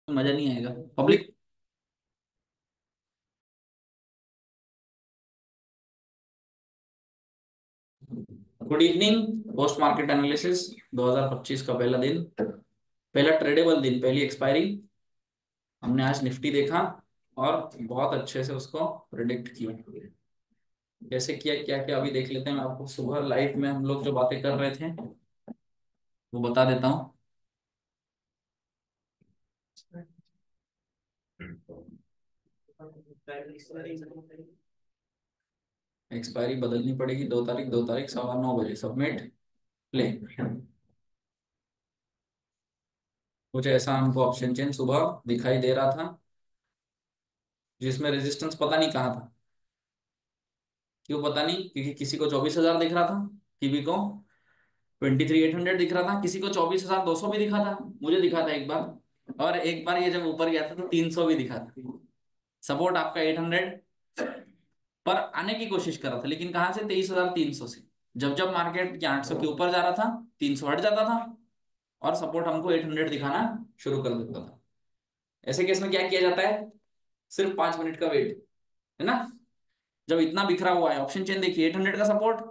मजा नहीं आएगा public. Good evening. Post market analysis 2025 का पहला दिन, पहला ट्रेडेबल दिन, पहली एक्सपायरी। हमने आज निफ्टी देखा और बहुत अच्छे से उसको प्रिडिक्ट किया। कैसे किया, क्या क्या, अभी देख लेते हैं। मैं आपको सुबह लाइव में हम लोग जो बातें कर रहे थे वो बता देता हूँ। एक्सपायरी बदलनी पड़ेगी। 2 तारीख, 2 तारीख 9:15 सबमिट प्ले। कुछ ऐसा हमको ऑप्शन चेन सुबह दिखाई दे रहा था जिसमें रेजिस्टेंस पता नहीं कहाँ था। क्यों पता नहीं? क्योंकि किसी को 24,000 दिख रहा था, किसी को 23,800 दिख रहा था, किसी को 24,200 भी दिखा था, मुझे दिखा था एक बार। और एक बार ये जब ऊपर गया था तो 300 भी दिखा था। सपोर्ट आपका 800 पर आने की कोशिश कर रहा था, लेकिन कहाँ से? 23,300 से। जब जब मार्केट 800 के ऊपर जा रहा था 300 हट जाता था और सपोर्ट हमको 800 दिखाना शुरू कर देता था। ऐसे केस में क्या किया जाता है? सिर्फ 5 मिनट का वेट, है ना। जब इतना बिखरा हुआ है, ऑप्शन चेन देखिए, 800 का सपोर्ट,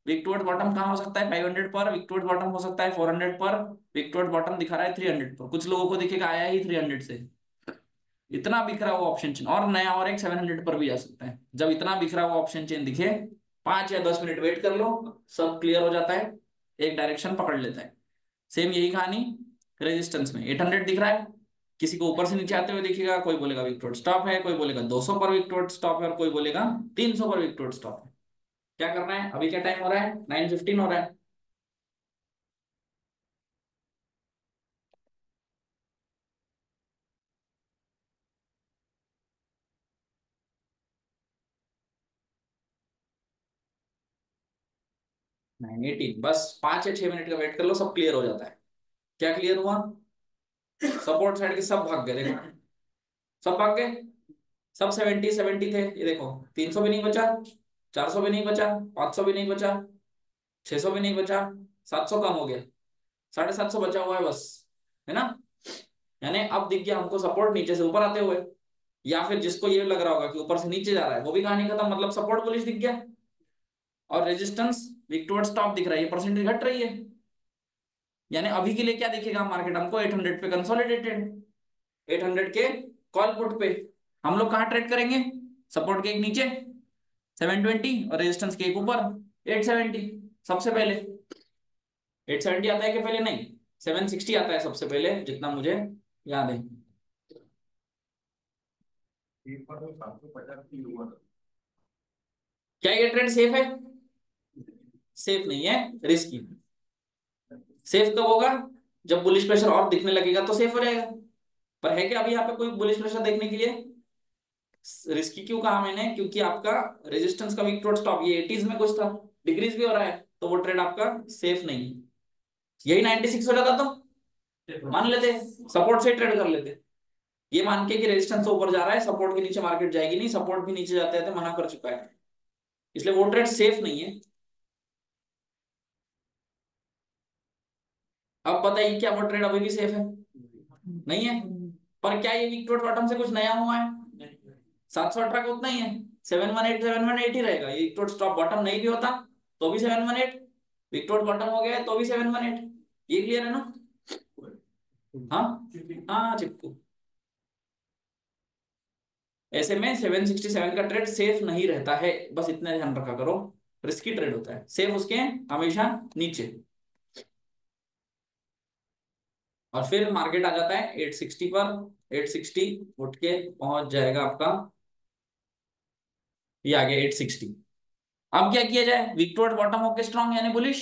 वीक टुवर्ड बॉटम कहाँ हो सकता है? 500 पर। वीक टुवर्ड बॉटम हो सकता है 400 पर। वीक टुवर्ड बॉटम दिखा रहा है 300 पर। कुछ लोगों को दिखेगा आया ही 300 से। इतना बिखरा हुआ ऑप्शन चेन, और नया और एक 700 पर भी जा सकता है। जब इतना बिखरा हुआ ऑप्शन चेन दिखे, 5 या 10 मिनट वेट कर लो, सब क्लियर हो जाता है, एक डायरेक्शन पकड़ लेता है। सेम यही कहानी रेजिस्टेंस में। 800 दिख रहा है, किसी को ऊपर से नीचे आते हुए दिखेगा, कोई बोलेगा विक टुवर्ड स्टॉप है, कोई बोलेगा 200 पर विक टुवर्ड स्टॉप है, और कोई बोलेगा 300 पर विक टुवर्ड स्टॉप है। क्या करना है? अभी क्या टाइम हो रहा है? 9:15 हो रहा है। 9:18, बस 5 या 6 मिनट का वेट कर लो, सब क्लियर हो जाता है। क्या क्लियर हुआ? सपोर्ट साइड के सब भाग गए, देखो, सब भाग गए। सब 70 70 थे, ये देखो। 300 भी नहीं बचा, 400 भी नहीं बचा, 500 भी नहीं बचा, 600 भी नहीं बचा, 700 कम हो गया, 750 बचा हुआ है बस, है ना। यानी अब दिख गया हमको सपोर्ट नीचे से ऊपर आते हुए। या फिर जिसको ये लग रहा होगा कि ऊपर से नीचे जा रहा है, वो भी कहानी खत्म, मतलब सपोर्ट बुलिश दिख गया और रेजिस्टेंस वीक टुवर्ड्स टॉप दिख रहा है, ये परसेंटेज घट रही है। यानी अभी के लिए क्या दिखेगा मार्केट हमको? 800 पे कंसोलिडेटेड, 800 के कॉल पुट पे। हम लोग कहाँ ट्रेड करेंगे? सपोर्ट के एक नीचे 720 और रेजिस्टेंस के एक ऊपर 870। सबसे पहले 870 आता है कि पहले? नहीं, 760 आता है सबसे पहले, जितना मुझे याद है। क्या ये ट्रेड सेफ है? सेफ नहीं है, रिस्की। सेफ कब होगा? जब बुलिश प्रेशर और दिखने लगेगा तो सेफ हो जाएगा। पर है क्या अभी यहाँ पे कोई बुलिश प्रेशर देखने के लिए? रिस्की क्यों कहा मैंने? क्योंकि आपका रेजिस्टेंस का वीक टुवर्ड स्टॉप ये 80s में कुछ था, डिक्रीज भी हो रहा है, तो वो ट्रेड आपका सेफ नहीं है। यही 96 हो जाता तो मान लेते, सपोर्ट से ट्रेड कर लेते, ये मान के कि रेजिस्टेंस तो ऊपर जा रहा है, सपोर्ट के नीचे मार्केट जाएगी नहीं, सपोर्ट भी नीचे जाते जाते मना कर चुका है, इसलिए वो ट्रेड सेफ नहीं है। अब बताइए, क्या वो ट्रेड अभी भी सेफ है? नहीं है। पर क्या ये वीक टुवर्ड बॉटम से कुछ नया हुआ है? 718 का उतना ही है, 718 ही रहेगा। ये विक्टोर स्टॉप बॉटम नहीं भी होता तो भी 718, विक्टोर बॉटम हो गया है तो भी 718। ये क्लियर है ना? हाँ, हाँ चिपकू। ऐसे में 767 का ट्रेड सेफ नहीं रहता है, बस इतना ध्यान रखा करो। रिस्की ट्रेड होता है, सेफ उसके हमेशा नीचे। और फिर मार्केट आ जाता है 860 पर, 860 उठ के पहुंच जाएगा आपका, ये आ गया 860। अब क्या किया जाए? विक्टोर बॉटम होके स्ट्रॉन्ग यानी बुलिश,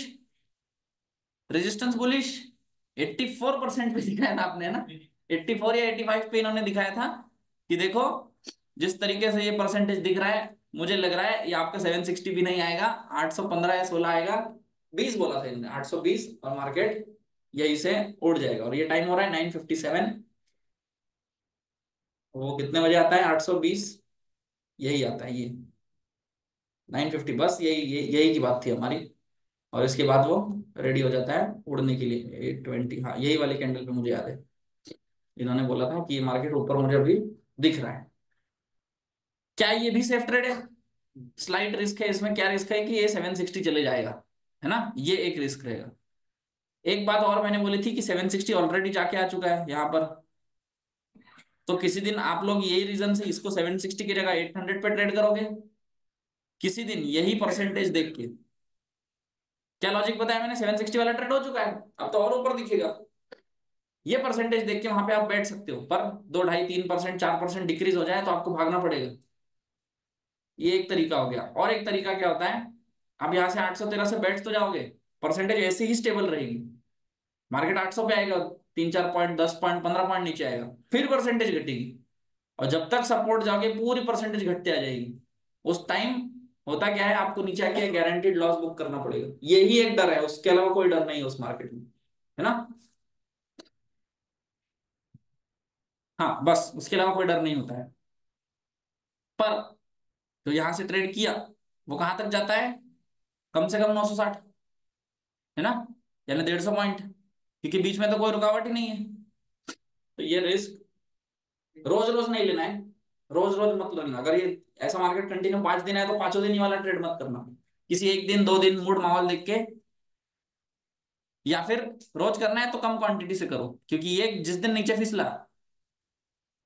रेजिस्टेंस बुलिश। 84% पे दिखाया था आपने, है ना। 84 या 85 पे इन्होंने दिखाया था कि देखो, जिस तरीके से ये परसेंटेज दिख रहा है, मुझे लग रहा है ये आपका 760 भी नहीं आएगा, 815 या 16 आएगा। 20 बोला था इन्होंने, 820, और मार्केट यही से उड़ जाएगा। और ये टाइम हो रहा है 9:57। वो कितने बजे आता है? 820 यही आता है, ये 9:50, बस यही की बात थी हमारी। और इसके बाद वो रेडी हो जाता है उड़ने के लिए 820। हाँ, यही वाले कैंडल पे मुझे याद है। इन्होंने बोला था कि ये मार्केट ऊपर मुझे अभी दिख रहा है। क्या ये भी सेफ ट्रेड है? स्लाइट रिस्क है इसमें। क्या रिस्क है कि ये 760 चले जाएगा, है ना, ये एक रिस्क रहेगा। एक बात और मैंने बोली थी कि 760 ऑलरेडी जाके आ चुका है यहाँ पर। तो किसी दिन आप लोग यही रीजन से इसको 760 की जगह 800 पे ट्रेड करोगे किसी दिन, यही परसेंटेज देख के। क्या लॉजिक बताया मैंने? 760 वाला ट्रेड हो चुका है, अब तो और ऊपर दिखेगा। ये परसेंटेज देख के वहां पे आप बैठ सकते हो, पर 2 2.5 3% 4% डिक्रीज हो जाए तो आपको भागना पड़ेगा। ये एक तरीका हो गया। और एक तरीका क्या होता है, अब यहाँ से 813 से बैठ तो जाओगे, परसेंटेज ऐसे ही स्टेबल रहेगी। मार्केट 800 पे आएगा, 3 4 पॉइंट 10 पॉइंट 15 पॉइंट नीचे आएगा, फिर परसेंटेज घटेगी। और जब तक सपोर्ट जाके पूरी परसेंटेज घटते आ जाएगी। उस टाइम होता क्या है, आपको नीचे आके गारंटीड लॉस बुक करना पड़ेगा। यही एक डर है, उसके अलावा कोई डर नहीं है उस मार्केट में, है ना। हाँ बस उसके अलावा कोई डर नहीं होता है। पर तो यहां से ट्रेड किया, वो कहां तक जाता है? कम से कम 960, है ना, यानी 150 पॉइंट, क्योंकि बीच में तो कोई रुकावट ही नहीं है। तो ये रिस्क रोज रोज नहीं लेना है। रोज रोज मत लेना। अगर ये ऐसा मार्केट कंटिन्यू 5 दिन है तो 5 दिन ही वाला ट्रेड मत करना। किसी एक दिन 2 दिन मूड माहौल देख के, या फिर रोज करना है तो कम क्वांटिटी से करो, क्योंकि ये जिस दिन नीचे फिसला,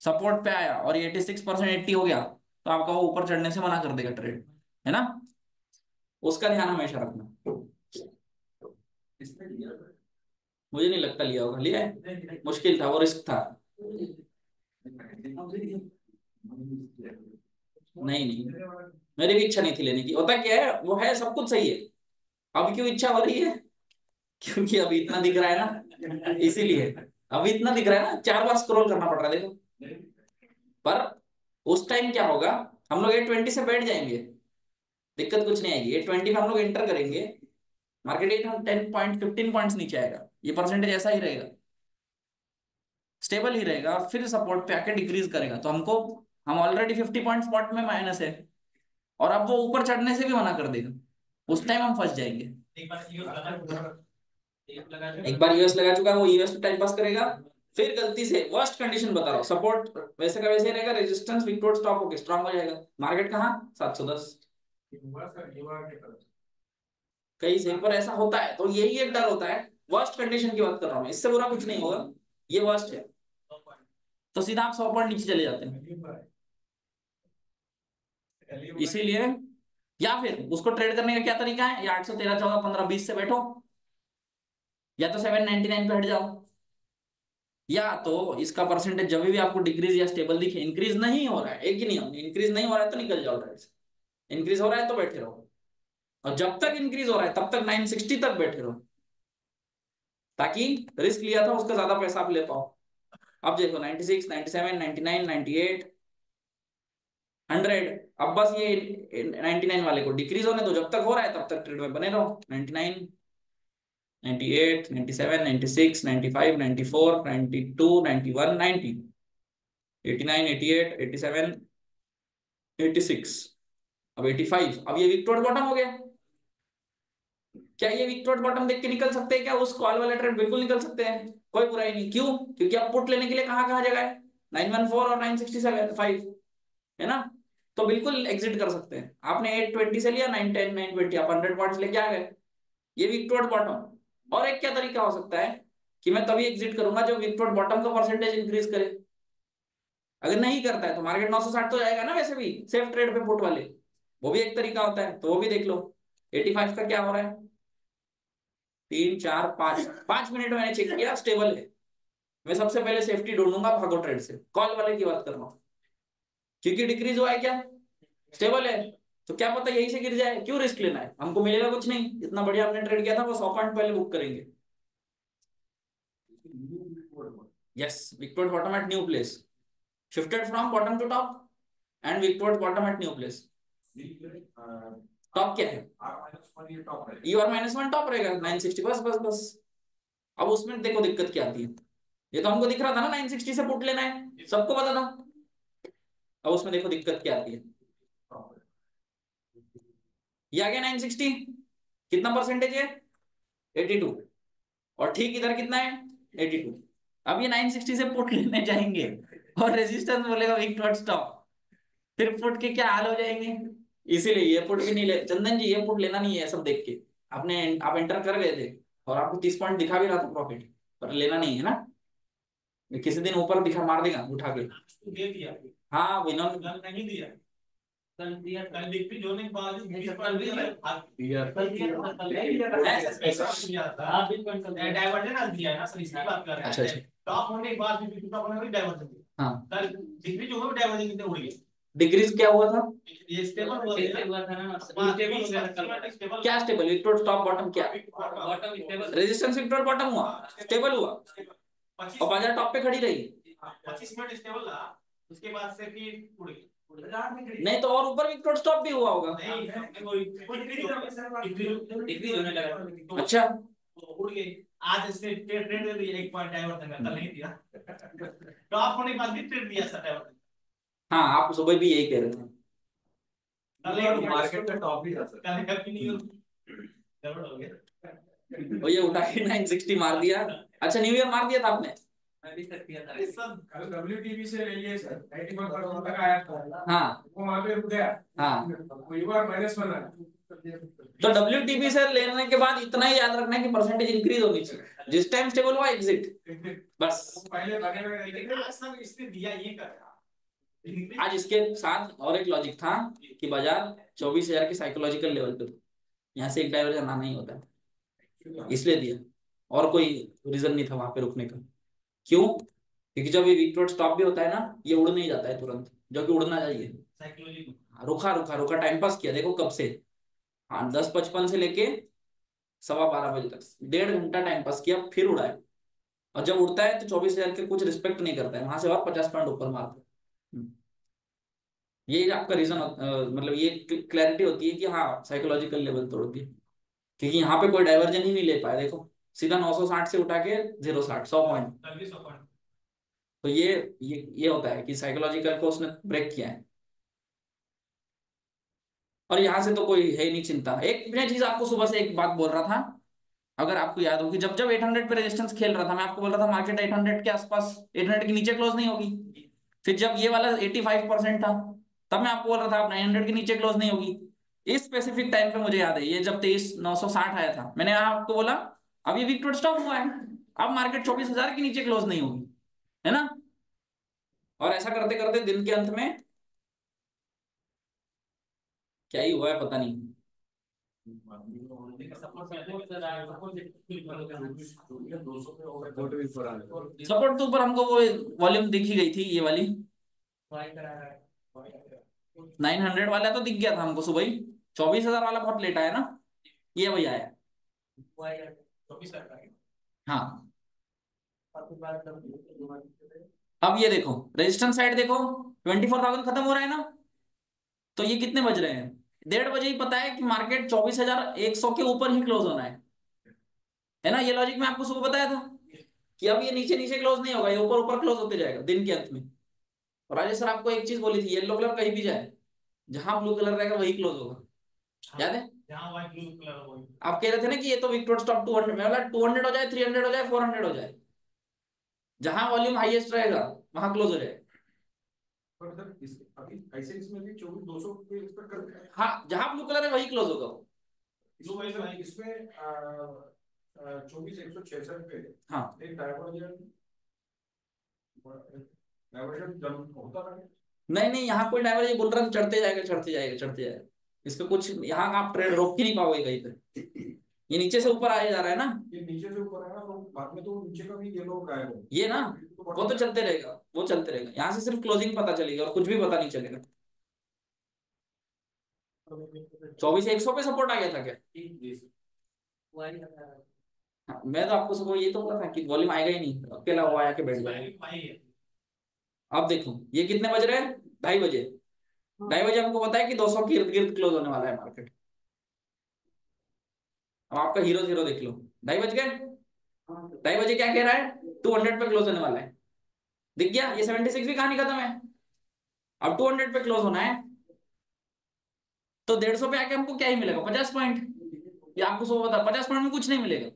सपोर्ट पे आया और ये 86% 80 हो गया, तो आपका वो ऊपर चढ़ने से मना कर देगा ट्रेड, है ना। उसका ध्यान हमेशा रखना। मुझे नहीं लगता लिया होगा। लिया है, मुश्किल था, वो रिस्क था। नहीं नहीं, मेरी भी इच्छा नहीं थी लेने की। होता क्या है, वो है सब कुछ सही है, अब क्यों इच्छा हो रही है? क्योंकि अभी इतना दिख रहा है ना, इसीलिए। अभी इतना दिख रहा है ना, 4 बार स्क्रॉल करना पड़ रहा है, देखो। पर उस टाइम क्या होगा, हम लोग 820 से बैठ जाएंगे, दिक्कत कुछ नहीं आएगी। 820 में हम लोग एंटर करेंगे, मार्केट 8 10 पॉइंट 15 पॉइंट्स नीचे आएगा, ये परसेंटेज ऐसा ही रहेगा, स्टेबल ही रहेगा, और फिर सपोर्ट पे आके डिक्रीज करेगा। तो हमको, हम ऑलरेडी 50 पॉइंट स्पॉट में माइनस है, और अब वो ऊपर चढ़ने से भी मना कर देगा, उस टाइम हम फंस जाएंगे। एक बार यूएस लगा चुका है, वो यूएस पे टाइम पास करेगा। फिर गलती से, वर्स्ट कंडीशन बता रहा हूँ, सपोर्ट वैसे का वैसे ही रहेगा, रेजिस्टेंस विक्टोर स्टॉप होके स्ट्रांग हो जाएगा, मार्केट कहाँ 710 कहीं से। पर ऐसा होता है, तो यही एक डर होता है। वर्स्ट कंडीशन की बात कर रहा हूँ मैं, इससे बुरा कुछ नहीं होगा, ये वर्स्ट है। तो सीधा आप 100 पॉइंट नीचे चले जाते हैं। इसीलिए, या फिर उसको ट्रेड करने का क्या तरीका है, या 813 14 15 20 से बैठो, या तो 799 पे हट जाओ, या तो इसका परसेंटेज जब भी आपको डिक्रीज या स्टेबल दिखे, इंक्रीज नहीं हो रहा है, एक ही नियम, इंक्रीज नहीं हो रहा है तो निकल जाओ ट्रेड से, इंक्रीज हो रहा है तो बैठे रहो, और जब तक इंक्रीज हो रहा है तब तक 960 तक बैठे रहो, ताकि रिस्क लिया था उसका ज्यादा पैसा आप ले पाओ। अब देखो 96 97 99 98 100, अब बस ये 99 वाले को डिक्रीज होने दो, जब तक हो रहा है तब तक ट्रेड में बने रहो। 99 98 97 96 95 94 92 91 90 89 88 87 86, अब 85, अब ये विक्टोरिया बॉटम हो गया। क्या ये विक्टोरिया बॉटम देख के निकल सकते हैं क्या? उस कॉल वाले ट्रेड बिल्कुल निकल सकते हैं, कोई बुराई नहीं। क्यों? क्योंकि आप पुट लेने के लिए कहाँ कहाँ जगह है, 914 और 965, है ना। तो बिल्कुल एग्जिट कर सकते हैं। आपने 820 से लिया, 910 920, आप 100 पॉइंट्स लेके आ गए, ये विक्टोरिया बॉटम। और एक क्या तरीका हो सकता है कि मैं तभी एग्जिट करूंगा जब विक्टोरिया बॉटम का परसेंटेज इंक्रीज करे। अगर नहीं करता है तो मार्केट 960 तो जाएगा ना, वैसे भी सेफ ट्रेड पे पुट वाले, वो भी एक तरीका होता है, तो वो भी देख लो। 85 का क्या हो रहा है, 3 4 5 5 मिनट मैंने चेक किया, स्टेबल है। मैं सबसे पहले सेफ्टी ढूंढूंगा भागो ट्रेड से, कॉल वाले की बात कर रहा हूँ, क्योंकि डिक्रीज हुआ है क्या, स्टेबल है। तो क्या पता यहीं से गिर जाए, क्यों रिस्क लेना है, हमको मिलेगा कुछ नहीं, इतना बढ़िया हमने ट्रेड किया था, वो 100 पॉइंट पहले बुक करेंगे। Yes, Victoria bottom at new place, shifted from bottom to top, and Victoria bottom at new place. Top क्या है, यू आर -1 टॉप रहेगा 960, बस बस बस। अब उसमें देखो दिक्कत क्या आती है, ये तो हमको दिख रहा था ना 960 से पुट लेना है, सबको पता था। अब उसमें देखो दिक्कत क्या आती है, ये आ गया 960, कितना परसेंटेज है, 82, और ठीक इधर कितना है, 82। अब ये 960 से पुट लेने जाएंगे और रेजिस्टेंस बोलेगा वीक डॉट स्टॉप, फिर पुट के क्या हाल हो जाएंगे। इसीलिए ये पुट भी नहीं ले चंदन जी, ये पुट लेना नहीं है सब देख के। आप एंटर कर गए थे और आपको 30 पॉइंट दिखा भी रहा था प्रॉफिट, पर लेना नहीं है ना, किसी दिन ऊपर दिखा मार देगा उठा के। दे दिया। हाँ विनोद कल नहीं दिया, कल दिया, कल डिग्री होने के बाद कल भी दिया, कल दिया, कल दिया था। हाँ बिल्कुल डाइवर्जन दिया ना सर, इसकी बात कर रहे हैं। अच्छा अच्छा टॉप होने के बाद भी टॉप होने में डाइवर्जन दिया। हाँ कल डिग्री जो है डाइवर्जन कितने उड़ गए। डिग्रीज क्या हुआ था, ये स्टेबल हुआ था ना, स्टेबल हो गया कल। क्या स्टेबल, विक्टोर टॉप बॉटम क्या, bottom stable, resistance victor bottom हुआ, स्टेबल हुआ और बाजार टॉप पे खड़ी रही। 25 मिनट स्टेबल रहा, उसके बाद से फिर उड़ गई। नहीं तो और ऊपर विक्टोर स्टॉप भी हुआ होगा। डिग्री होने लगा। अच्छा तो उड़ गई। आज इसने ट्रेड दे दिया, एक पॉइंट डाइवर्जन का, कल नहीं दिया। टॉप होने के बाद भी ट्रेड दिया सर डाइवर्जन। हाँ आप सुबह भी यही कह रहे थे। कल मार्केट का टॉप भी था सर, कल कभी नहीं गड़बड़ हो गया। और ये उठा के 960 मार दिया। अच्छा न्यू ईयर मार दिया था आपने। मैं भी कर दिया था सब। कल WTB से ले लिए सर, 91 तक आया था। हाँ वो वहां पे रुक गया। हाँ कोई बार माइनस बना। तो WTP से लेने के बाद इतना ही याद रखना है कि परसेंटेज इंक्रीज होनी चाहिए, जिस टाइम स्टेबल हुआ एग्जिट बस। पहले लगे हुए, लेकिन आज सब इसने दिया ये कर। आज इसके साथ और एक लॉजिक था कि बाजार 24,000 के साइकोलॉजिकल लेवल पे था, यहाँ से एक डाइवर्जन आना ही होता है इसलिए दिया, और कोई रीजन नहीं था वहां पे रुकने का। क्यों, क्योंकि जब ये वीक स्टॉप भी होता है ना, ये उड़ नहीं जाता है तुरंत, जो कि उड़ना चाहिए। रुका रुका रुका, टाइम पास किया देखो कब से, हाँ 10:55 से लेके 12:15 बजे तक 1.5 घंटा टाइम पास किया, फिर उड़ा है। और जब उड़ता है तो 24,000 के कुछ रिस्पेक्ट नहीं करता है, वहां से और 50 पॉइंट ऊपर मारता है। ये आपका रीजन मतलब ये क्लैरिटी होती है कि हाँ साइकोलॉजिकल लेवल तोड़ दिया, क्योंकि यहाँ पे कोई डाइवर्जन ही नहीं ले पाया देखो, सीधा 960 से उठा के 0.60 100 पॉइंट। तो ये होता है कि साइकोलॉजिकल को उसने ब्रेक किया है, और यहाँ से तो कोई है नहीं चिंता। एक मैं चीज आपको सुबह से एक बात बोल रहा था, अगर आपको याद होगी, जब जब 800 पे रेजिस्टेंस खेल रहा था, मैं आपको बोल रहा था मार्केट 800 के आसपास, 800 के नीचे क्लोज नहीं होगी। फिर जब ये वाला 85% था, तब मैं आपको बोल रहा था आप 900 के नीचे क्लोज नहीं होगी। इस स्पेसिफिक टाइम पे मुझे याद है, ये जब 23,960 आया था, मैंने आपको बोला अब ये वीक स्टॉप हुआ है, अब मार्केट 24,000 के नीचे क्लोज नहीं होगी, है ना। और ऐसा करते करते दिन के अंत में क्या ही हुआ है पता नहीं। सपोर्ट तो ऊपर हमको वो वॉल्यूम दिख ही गई थी, ये वाली 900 वाला तो दिख गया था हमको सुबह ही। 24,000 वाला बहुत लेट आया ना, ये वही आया। हाँ अब ये देखो रेजिस्टेंस साइड देखो, 24,000 खत्म हो रहा है ना, तो ये कितने बज रहे हैं, 1:30 बजे ही पता है कि मार्केट 24,100 के ऊपर ही क्लोज होना है ना। ये लॉजिक मैं आपको सुबह बताया था कि अब ये नीचे नीचे क्लोज नहीं होगा, ये ऊपर ऊपर क्लोज होते जाएगा दिन के अंत में। और राजेश सर आपको एक चीज बोली थी, येलो कलर कहीं भी जाए, जहां ब्लू कलर रहेगा वही क्लोज होगा, याद है। आप कह रहे थे ना कि ये तो विक्टोर स्टॉप 200 में, वाला 200 हो जाए, 300 हो जाए, 400 हो जाए, जहां वॉल्यूम हाईएस्ट रहेगा वहां क्लोज हो जाए। पर सर अभी ऐसे इसमें भी 24,200 पे एक्सपेक्ट करते हैं। हाँ जहां ब्लू कलर है वही क्लोज होगा वो। इसमें 24,166 पे हाँ एक डाइवर्जन, डाइवर्जन जब होता है। नहीं नहीं, यहाँ कोई ड्राइवर ये बोल रहा है चढ़ते जाएगा चढ़ते जाएगा चढ़ते जाएगा, इसका कुछ यहाँ आप ट्रेड रोक ही नहीं पाओगे कहीं पे, ये नीचे से ऊपर आया जा रहा है ना, ये नीचे से ऊपर है ना, तो बाद में तो नीचे का भी ये लोग गायब हो, ये ना वो तो चलते रहेगा, वो चलते रहेगा, यहाँ से सिर्फ क्लोजिंग पता चलेगी और कुछ भी पता नहीं चलेगा। 24,100 पे सपोर्ट आ गया था क्या। हाँ, मैं तो आपको सुबह ये तो पता था कि वॉल्यूम आएगा ही नहीं, अकेला वो आया के बैठ जाएगा। अब देखो ये कितने बज रहे हैं, 2:30 बजे। 2:30 बजे हमको पता है कि 200 के इर्द गिर्द क्लोज होने वाला है मार्केट। अब आपका हीरो जीरो देख लो, 2:30 बज गए, 2:30 बजे क्या कह रहा है, 200 पे क्लोज होने वाला है, दिख गया, ये 76 भी कहानी खत्म है। अब 200 पे क्लोज होना है, तो 150 पे आके हमको क्या ही मिलेगा, 50 पॉइंट। ये आपको सुबह बता 50 पॉइंट में कुछ नहीं मिलेगा,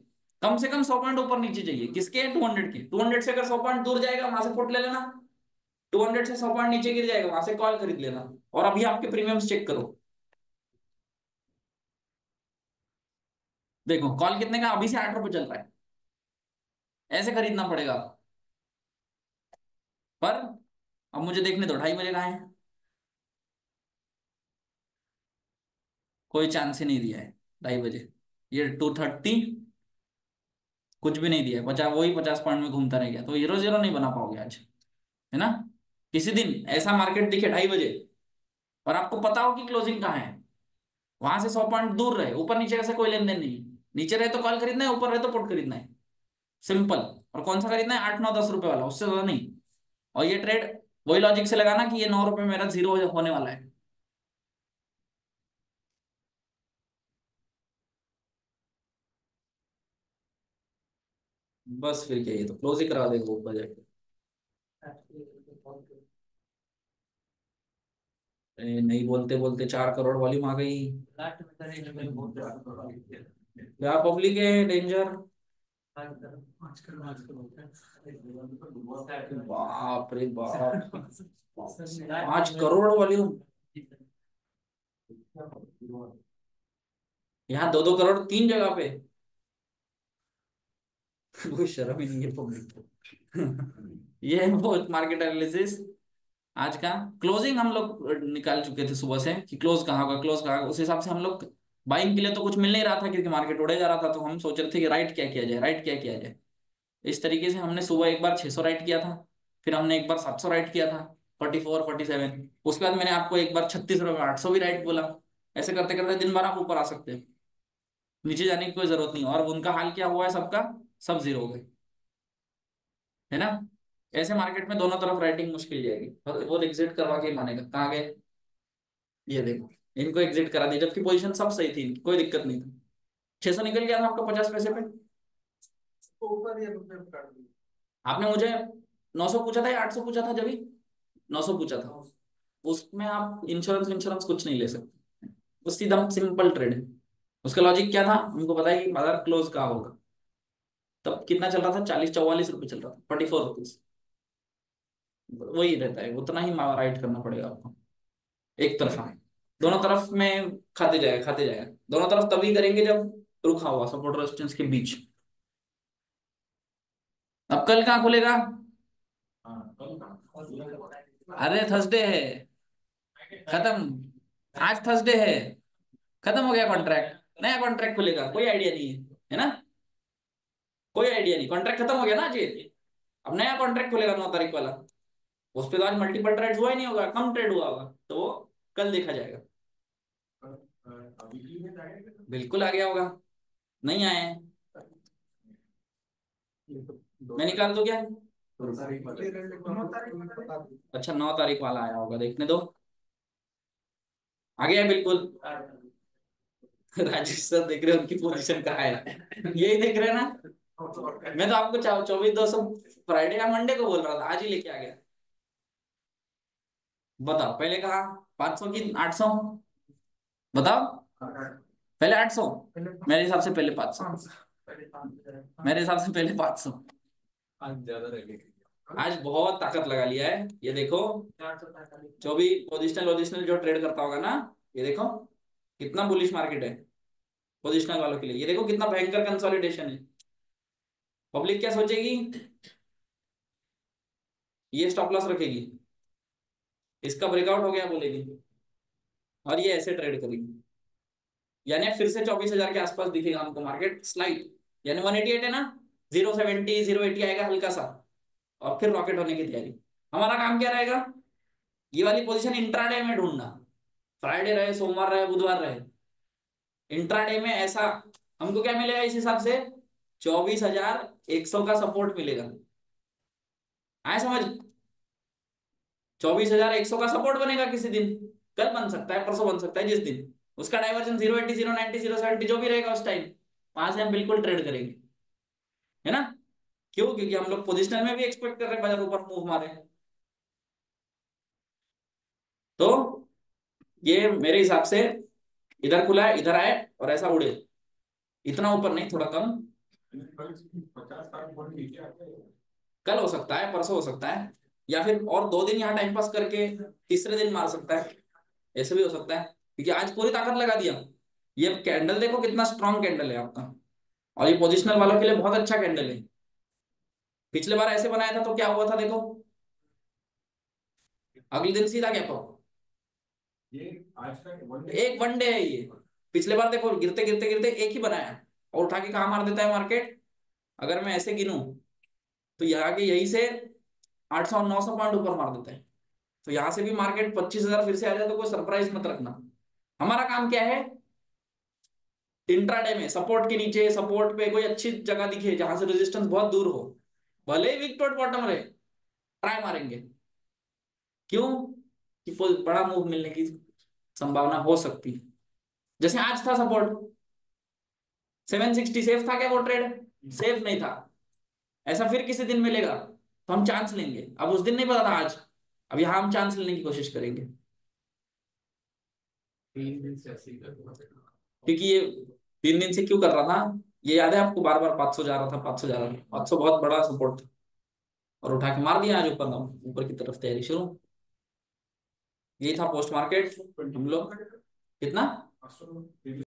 कम से कम 100 पॉइंट ऊपर नीचे चाहिए, किसके? 200 के। 200 से अगर 100 पॉइंट दूर जाएगा वहां से पुट ले लेना, 200 से 100 पॉइंट नीचे गिर जाएगा वहां से कॉल खरीद लेना। और अभी आपके प्रीमियम्स चेक करो, देखो कॉल कितने का अभी से 8 रुपए चल रहा है, ऐसे खरीदना पड़ेगा। पर अब मुझे देखने दो 2:30 बजे कहाँ है, कोई चांस ही नहीं दिया है 2:30 बजे। ये 2:30, कुछ भी नहीं दिया है, 50 वही 50 पॉइंट में घूमता रह गया, तो हीरो जीरो नहीं बना पाओगे आज, है ना। किसी दिन ऐसा मार्केट दिखे 2:30 बजे और आपको पता हो कि क्लोजिंग कहाँ है, वहां से 100 पॉइंट दूर रहे, ऊपर नीचे ऐसे कोई लेन देन नहीं, नीचे रहे तो कॉल खरीदना है, ऊपर रहे तो पुट खरीदना है, सिंपल। और कौन सा खरीदना है? 8 9 10 रुपए वाला, उससे ज्यादा नहीं। और ये ट्रेड वही लॉजिक से लगाना कि ये 9 रुपए मेरा जीरो होने वाला है। बस फिर क्या, ये तो क्लोज ही करा देगा ऊपर जाके। नहीं बोलते बोलते 4 करोड़ वॉल्यूम आ गई। क्या पब्लिक है, डेंजर। बाप रे बाप, 5 करोड़ वॉल्यूम। यहाँ 2 2 करोड़ 3 जगह पे। कोई शर्म ही नहीं है पब्लिक को। ये है वो मार्केट एनालिसिस आज का। क्लोजिंग हम लोग निकाल चुके थे सुबह से कि क्लोज कहाँ होगा, क्लोज कहाँ होगा, उस हिसाब से हम लोग बाइंग के लिए तो कुछ मिल नहीं रहा था क्योंकि मार्केट उड़े जा रहा था, तो हम सोच रहे थे कि राइट क्या किया जाए, राइट क्या किया जाए। इस तरीके से हमने सुबह एक बार 600 राइट किया था, फिर हमने एक बार 700 राइट किया था, 44 47, उसके बाद मैंने आपको एक बार 36 रुपये में 800 भी राइट बोला। ऐसे करते करते दिन भर आप ऊपर आ सकते हैं, नीचे जाने की कोई जरूरत नहीं। और उनका हाल क्या हुआ है सबका, सब जीरो हो गए, है ना। ऐसे मार्केट में दोनों तरफ राइटिंग मुश्किल जाएगी। और वो एग्जिट करवा के ही मानेगा, कहाँ गए, ये देखो, इनको एग्जिट करा दिया जबकि पोजीशन सब सही थी इनकी, कोई दिक्कत नहीं थी। 600 निकल गया था आपका 50 पैसे पे। आपने मुझे 900 पूछा था या 800 पूछा था, जब भी 900 पूछा था, उसमें आप इंश्योरेंस इंश्योरेंस कुछ नहीं ले सकते, वो सीधा सिंपल ट्रेड है। उसका लॉजिक क्या था, हमको पता है कि बाजार क्लोज कहाँ होगा। तब कितना चल रहा था, 40 44 रुपए चल रहा था, 44 रुपीज। वही रहता है, उतना ही राइट करना पड़ेगा आपको, एक तरफा। दोनों तरफ में खाते जाएगा, खाते जाएगा। दोनों तरफ तभी करेंगे जब रुका हुआ सपोर्ट रेजिस्टेंस के बीच। अब कल कहाँ खुलेगा? अरे थर्सडे है, खत्म। आज थर्सडे है, खत्म हो गया कॉन्ट्रैक्ट, नया कॉन्ट्रैक्ट खुलेगा, कोई आइडिया नहीं है ना। कोई आइडिया नहीं, कॉन्ट्रैक्ट खत्म हो गया ना आज ये। अब नया कॉन्ट्रैक्ट खुलेगा 9 तारीख वाला। उस पे तो आज मल्टीपल ट्रेड हुआ ही नहीं होगा, कम ट्रेड हुआ होगा, तो वो कल देखा जाएगा। बिल्कुल आ गया होगा, नहीं आए हैं, मैं निकाल दूं क्या? अच्छा 9 तारीख वाला आया होगा, देखने दो। आ गया है बिल्कुल। राजेश सर देख रहे हैं, उनकी पोजीशन कहाँ है, यही देख रहे हैं ना। मैं तो आपको 24 200 फ्राइडे या मंडे को बोल रहा था, आज ही लेके आ गया। बताओ पहले कहा 500 की 800, बताओ। पहले 800, मेरे हिसाब से पहले 500, मेरे हिसाब से पहले 500। आज बहुत ताकत लगा लिया है, ये देखो। जो भी पोजिशनल पोजिशनल जो ट्रेड करता होगा ना, ये देखो कितना बुलिश मार्केट है पोजिशनल वालों के लिए। ये देखो कितना भयंकर कंसोलिडेशन है। पब्लिक क्या सोचेगी, ये स्टॉप लॉस रखेगी, इसका ब्रेकआउट हो गया बोलेगी, और ये ऐसे ट्रेड करेगी। यानी फिर से 24,000 के आसपास दिखेगा हमको मार्केट स्लाइड, यानी 188 है ना, 070 080 आएगा हल्का सा, और फिर रॉकेट होने की तैयारी। हमारा काम क्या रहेगा, ये वाली पोजीशन इंट्राडे में ढूंढना, फ्राइडे रहे, सोमवार रहे, बुधवार रहे, इंट्राडे में ऐसा हमको क्या मिलेगा इस हिसाब से, 24,100 का सपोर्ट मिलेगा। आए समझ, 24,100 का सपोर्ट बनेगा किसी दिन, कल बन सकता है, परसों बन सकता है, जिस दिन उसका डाइवर्जन 080 090 070 जो भी रहेगा उस टाइम, वहां से हम बिल्कुल ट्रेड करेंगे, है ना। क्यों? क्योंकि हम लोग पोजिशनल में भी एक्सपेक्ट कर रहे हैं बाजार ऊपर मूव मारे। तो ये मेरे हिसाब से इधर खुला है, इधर आए और ऐसा उड़े, इतना ऊपर नहीं, थोड़ा कम, कल हो सकता है, परसों हो सकता है, या फिर और 2 दिन यहाँ टाइम पास करके तीसरे दिन मार सकता है। ऐसे भी हो सकता है, क्योंकि आज पूरी ताकत लगा दिया। ये कैंडल देखो कितना स्ट्रॉन्ग कैंडल है आपका, और ये पोजिशनल वालों के लिए बहुत अच्छा कैंडल है। पिछले बार ऐसे बनाया था तो क्या हुआ था देखो, अगले दिन सीधा गैप अप। एक वनडे है ये। पिछले बार देखो गिरते गिरते गिरते एक ही बनाया, और उठा के कहा मार देता है मार्केट। अगर मैं ऐसे गिनूं तो यहाँ के यहीं से 800 900 पॉइंट ऊपर मार देता है। तो यहाँ से भी मार्केट 25,000 फिर से आ जाए तो कोई सरप्राइज मत रखना। हमारा काम क्या है, इंट्राडे में सपोर्ट के नीचे, सपोर्ट पे कोई अच्छी जगह दिखे जहां से रेजिस्टेंस बहुत दूर हो, भले ही विक टॉट बॉटम रहे, ट्राई मारेंगे। क्यों? कि कोई बड़ा मूव मिलने की संभावना हो सकती है। जैसे आज था सपोर्ट 760, सेफ था क्या वो ट्रेड? सेफ नहीं था। ऐसा फिर किसी दिन मिलेगा तो हम चांस लेंगे, अब उस दिन नहीं पता था आज। अब यहाँ हम चांस लेने की कोशिश करेंगे, 3 दिन से ऐसे ही कर रहा क्योंकि ये 3 दिन से क्यों कर रहा था, ये याद है आपको? बार बार 500 जा रहा था, 500 जा रहा था, 500 बहुत बड़ा सपोर्ट था, और उठा के मार दिया आज ऊपर ना, ऊपर की तरफ तैयारी शुरू। यही था पोस्ट मार्केट हम लोग। कितना? था।